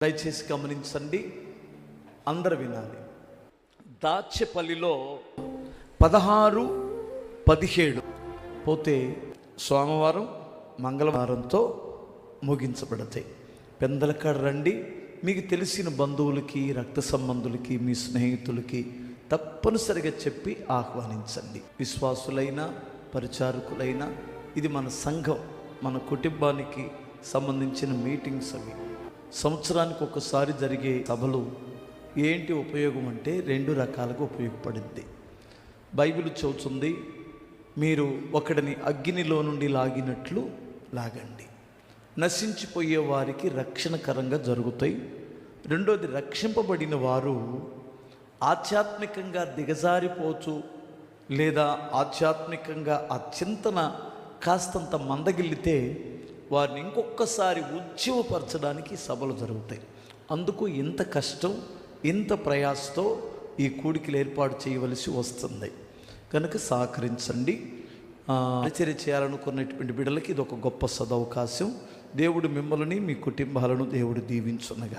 దయచేసి గమనించండి, అందరు వినాలి. దాచేపల్లిలో 16, 17 పోతే సోమవారం మంగళవారంతో ముగించబడతాయి. పెందలకాడ రండి. మీకు తెలిసిన బంధువులకి, రక్త సంబంధులకి, మీ స్నేహితులకి తప్పనిసరిగా చెప్పి ఆహ్వానించండి. విశ్వాసులైనా పరిచారకులైనా ఇది మన సంఘం, మన కుటుంబానికి సంబంధించిన మీటింగ్స్. అవి సంవత్సరానికి ఒకసారి జరిగే సభలు. ఏంటి ఉపయోగం అంటే 2 రకాలుగా ఉపయోగపడుద్ది. బైబిల్ చెబుతుంది, మీరు ఒకడిని అగ్నిలో నుండి లాగినట్లు లాగండి. నశించిపోయే వారికి రక్షణకరంగా జరుగుతాయి. రెండోది, రక్షింపబడిన వారు ఆధ్యాత్మికంగా దిగజారిపోచు లేదా ఆధ్యాత్మికంగా ఆ చింతన కాస్తంత మందగిల్లితే వారిని ఇంకొకసారి ఉజ్జీవపరచడానికి సభలు జరుగుతాయి. అందుకు ఇంత కష్టం, ఇంత ప్రయాసతో ఈ కూడికలు ఏర్పాటు చేయవలసి వస్తుంది. కనుక సహకరించండి. పరిచర్య చేయాలనుకున్నటువంటి బిడ్డలకి ఇది ఒక గొప్ప సదవకాశం. దేవుడు మిమ్మల్ని, మీ కుటుంబాలను దేవుడు దీవించునగా.